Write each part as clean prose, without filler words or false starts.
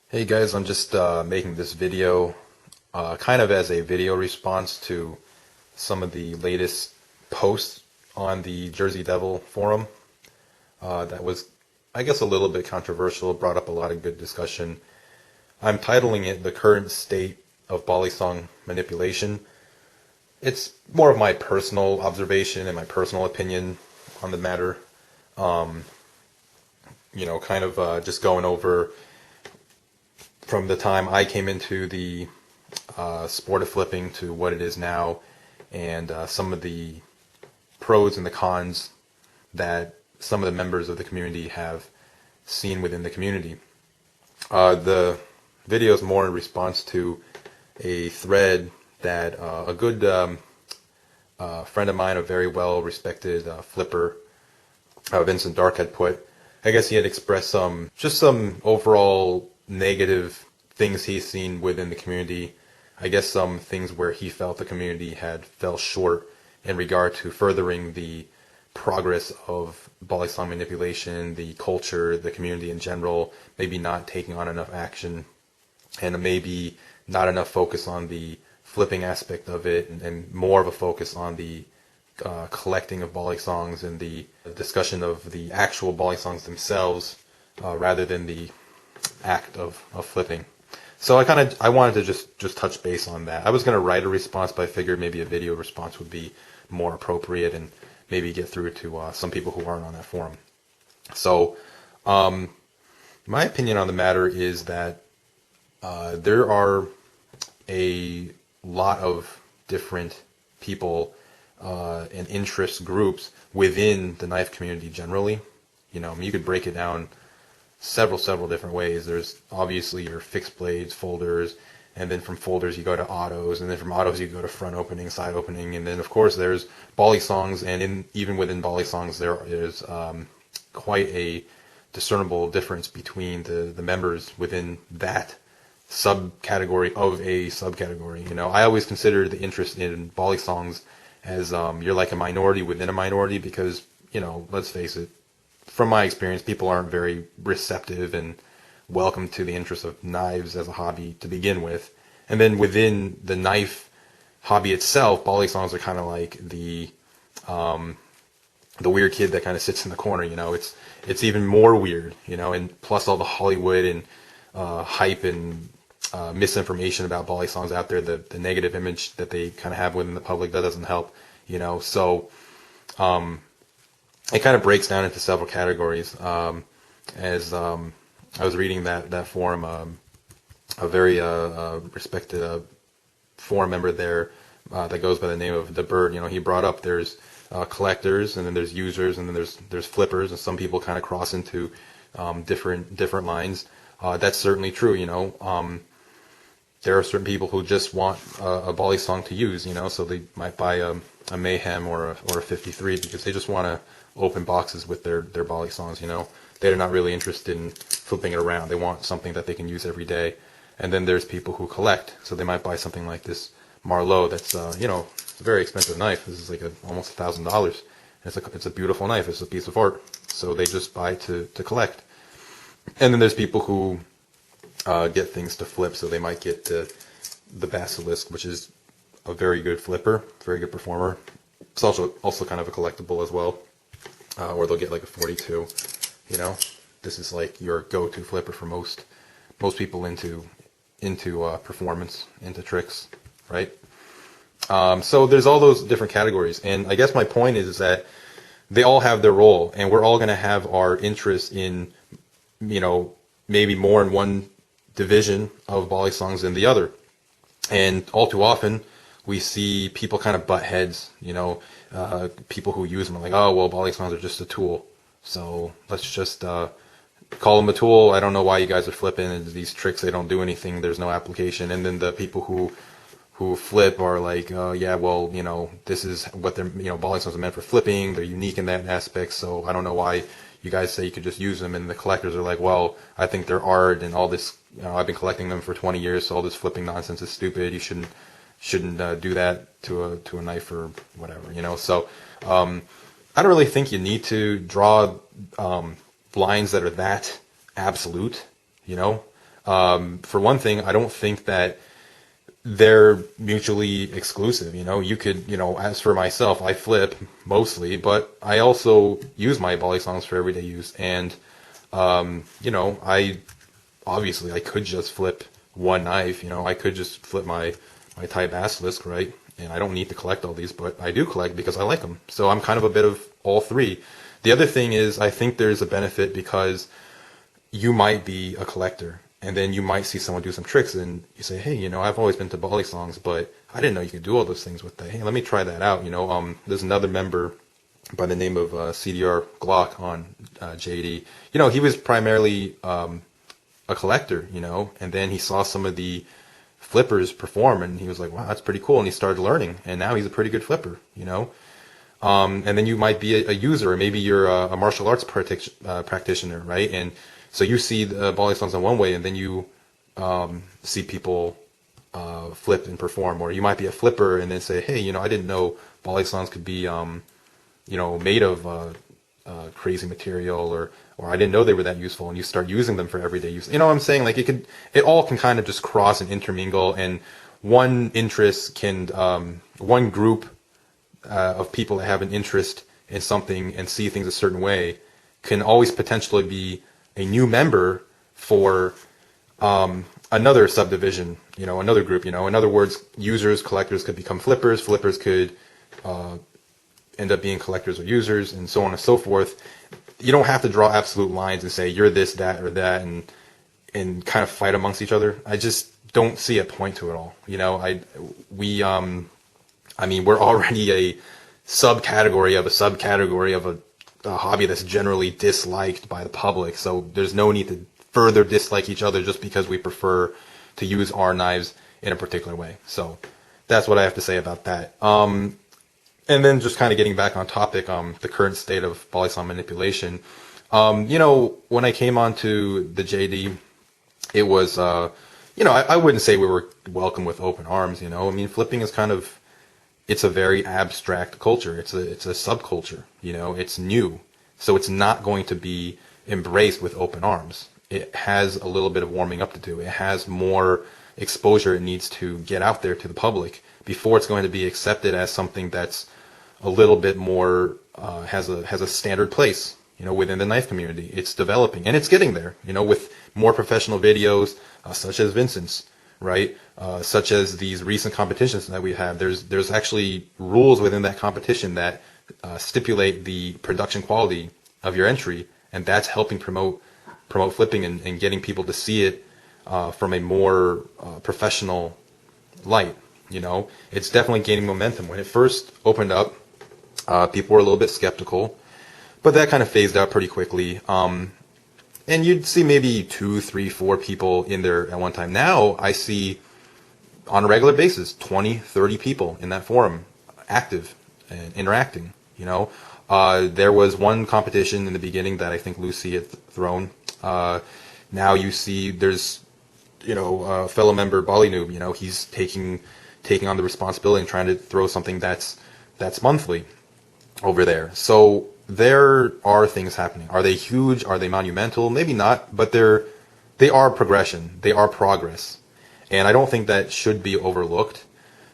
Hey guys, I'm just making this video kind of as a video response to some of the latest posts on the Jersey Devil forum. That was, I guess, a little bit controversial, brought up a lot of good discussion. I'm titling it "The Current State of Balisong Manipulation." It's more of my personal observation and my personal opinion on the matter. Kind of just going over from the time I came into the sport of flipping to what it is now, and some of the pros and the cons that some of the members of the community have seen within the community. The video is more in response to a thread that a good friend of mine, a very well-respected flipper, Vincent Dark, had put. I guess he had expressed some overall negative things he's seen within the community. I guess some things where he felt the community had fell short in regard to furthering the progress of Balisong manipulation, the culture, the community in general, maybe not taking on enough action, and maybe not enough focus on the flipping aspect of it, and more of a focus on the collecting of Balisongs and the discussion of the actual Balisongs themselves, rather than the act of flipping. So I wanted to just touch base on that. I was going to write a response, but I figured maybe a video response would be more appropriate and maybe get through to some people who aren't on that forum. So my opinion on the matter is that there are a lot of different people and interest groups within the knife community generally. You could break it down several different ways. There's obviously your fixed blades, folders, and then from folders you go to autos, and then from autos you go to front opening, side opening, and then of course there's Balisongs, and even within Balisongs there is quite a discernible difference between the members within that subcategory of a subcategory. I always consider the interest in Balisongs as you're like a minority within a minority, because let's face it, from my experience, people aren't very receptive and welcome to the interest of knives as a hobby to begin with. And then within the knife hobby itself, Balisongs are kind of like the weird kid that kind of sits in the corner. It's even more weird. And plus all the Hollywood and hype and misinformation about Balisongs out there, the negative image that they kind of have within the public, that doesn't help. So it kind of breaks down into several categories. As I was reading that forum, a very respected forum member there that goes by the name of The Bird, he brought up there's collectors, and then there's users, and then there's flippers, and some people kind of cross into different lines. That's certainly true. There are certain people who just want a Balisong to use, so they might buy a Mayhem or a 53 because they just want to open boxes with their Balisongs. They're not really interested in flipping it around. They want something that they can use every day. And then there's people who collect, so they might buy something like this Marlowe that's it's a very expensive knife. This is like almost $1,000. It's a beautiful knife. It's a piece of art. So they just buy to collect. And then there's people who get things to flip, so they might get the Basilisk, which is a very good flipper, very good performer. It's also kind of a collectible as well, or they'll get like a 42. This is like your go-to flipper for most people into performance, into tricks, right? So there's all those different categories, and I guess my point is that they all have their role, and we're all going to have our interest in, maybe more in one division of Balisongs than the other. And all too often, we see people kind of butt heads, people who use them are like, oh, well, Balisongs are just a tool. So let's just call them a tool. I don't know why you guys are flipping. And these tricks, they don't do anything. There's no application. And then the people who flip are like, yeah, well, this is what they're, Balisongs are meant for flipping. They're unique in that aspect. So I don't know why you guys say you could just use them. And the collectors are like, well, I think they're art and all this. I've been collecting them for 20 years, so all this flipping nonsense is stupid. You shouldn't do that to a knife or whatever. So I don't really think you need to draw lines that are that absolute, you know. For one thing, I don't think that they're mutually exclusive. You know, you could, you know, as for myself, I flip mostly, but I also use my Balisongs for everyday use. And, you know, obviously I could just flip one knife, you know, I could just flip my Thai basilisk, right? And I don't need to collect all these, but I do collect because I like them. So I'm kind of a bit of all three. The other thing is I think there's a benefit because you might be a collector and then you might see someone do some tricks and you say, hey, you know, I've always been to Balisongs, but I didn't know you could do all those things with that. Hey, let me try that out. You know, there's another member by the name of CDR Glock on JD. You know, he was primarily a collector, you know, and then he saw some of the flippers perform and he was like, wow, that's pretty cool. And he started learning and now he's a pretty good flipper, you know. And then you might be a user, or maybe you're a martial arts practitioner, right? And so you see the Balisongs in one way, and then you see people flip and perform. Or you might be a flipper and then say, hey, you know, I didn't know Balisongs could be, you know, made of crazy material, or I didn't know they were that useful. And you start using them for everyday use. You know what I'm saying? Like it all can kind of just cross and intermingle, and one interest can, one group of people that have an interest in something and see things a certain way can always potentially be a new member for another subdivision, you know, another group, you know. In other words, users, collectors could become flippers, flippers could end up being collectors or users, and so on and so forth. You don't have to draw absolute lines and say you're this, that, or that, and kind of fight amongst each other. I just don't see a point to it all. You know, I mean, we're already a subcategory of a subcategory of a hobby that's generally disliked by the public. So there's no need to further dislike each other just because we prefer to use our knives in a particular way. So that's what I have to say about that. And then just kind of getting back on topic, the current state of Balisong manipulation. You know, when I came onto the JD, it was, you know, I wouldn't say we were welcome with open arms, you know. I mean, flipping is kind of, it's a very abstract culture. It's a subculture, you know, it's new. So it's not going to be embraced with open arms. It has a little bit of warming up to do. It has more exposure it needs to get out there to the public before it's going to be accepted as something that's a little bit more, has a standard place, you know, within the knife community. It's developing and it's getting there, you know, with more professional videos, such as Vincent's, right? Such as these recent competitions that we have. There's actually rules within that competition that stipulate the production quality of your entry, and that's helping promote flipping and getting people to see it from a more professional light. You know, it's definitely gaining momentum. When it first opened up, people were a little bit skeptical, but that kind of phased out pretty quickly. And you'd see maybe 2, 3, 4 people in there at one time. Now I see on a regular basis 20, 30 people in that forum active and interacting, you know. There was one competition in the beginning that I think Lucy had thrown. Now you see there's, you know, fellow member Bali Noob, you know, he's taking on the responsibility and trying to throw something that's monthly over there. So there are things happening. Are they huge? Are they monumental? Maybe not, but they are progression. They are progress. And I don't think that should be overlooked.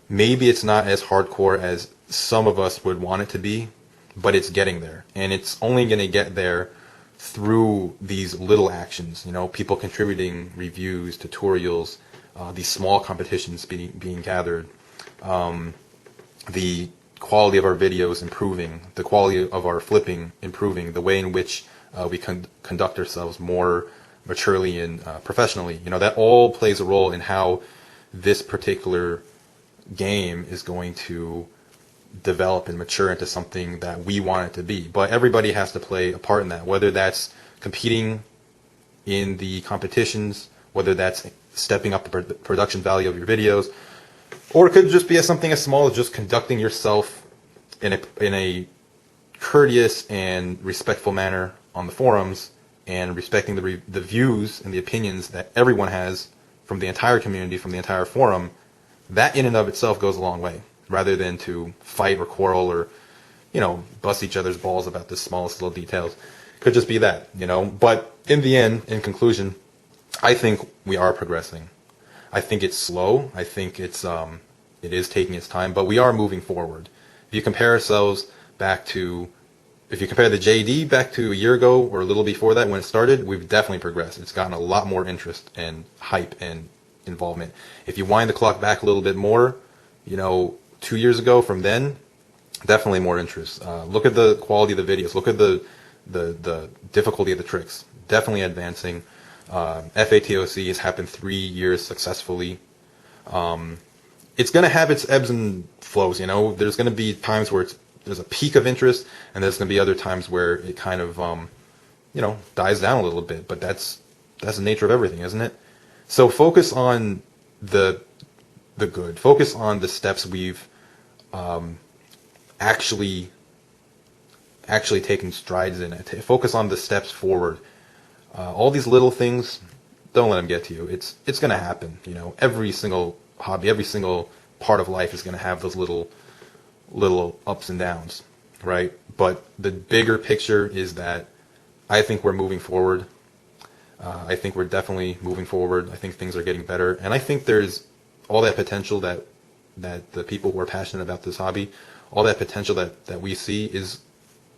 Maybe it's not as hardcore as some of us would want it to be, but it's getting there. And it's only going to get there through these little actions, you know, people contributing reviews, tutorials, these small competitions being gathered, the quality of our videos improving, the quality of our flipping improving, the way in which we conduct ourselves more maturely and professionally. You know, that all plays a role in how this particular game is going to develop and mature into something that we want it to be. But everybody has to play a part in that, whether that's competing in the competitions, whether that's stepping up the production value of your videos, or it could just be something as small as just conducting yourself in a courteous and respectful manner on the forums, and respecting the views and the opinions that everyone has from the entire community, from the entire forum. That in and of itself goes a long way, rather than to fight or quarrel or, you know, bust each other's balls about the smallest little details. Could just be that, you know. But in the end, in conclusion, I think we are progressing. I think it's slow. I think it is taking its time, but we are moving forward. If you compare ourselves back to, if you compare the JD back to a year ago or a little before that when it started, we've definitely progressed. It's gotten a lot more interest and hype and involvement. If you wind the clock back a little bit more, you know, 2 years ago from then, definitely more interest. Look at the quality of the videos. Look at the difficulty of the tricks. Definitely advancing. FATOC has happened 3 years successfully. It's going to have its ebbs and flows, you know. There's going to be times where there's a peak of interest, and there's going to be other times where it kind of, you know, dies down a little bit. But that's the nature of everything, isn't it? So focus on the good. Focus on the steps we've actually taken strides in it. Focus on the steps forward. All these little things, don't let them get to you. It's going to happen. You know, every single hobby, every single part of life is going to have those little ups and downs, right? But the bigger picture is that I think we're moving forward. I think we're definitely moving forward. I think things are getting better, and I think there's all that potential that the people who are passionate about this hobby, all that potential that we see is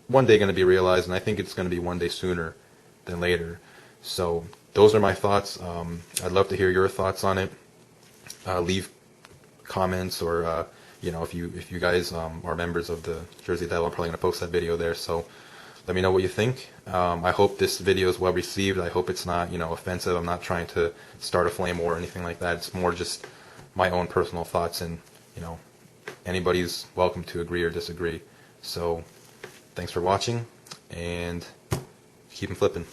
one day going to be realized, and I think it's going to be one day sooner than later. So those are my thoughts. I'd love to hear your thoughts on it. Leave comments, or you know, if you guys are members of the Jersey Devil, I'm probably going to post that video there. So let me know what you think. I hope this video is well received. I hope it's not, you know, offensive. I'm not trying to start a flame war or anything like that. It's more just my own personal thoughts, and you know, anybody's welcome to agree or disagree. So thanks for watching, and keep 'em flipping.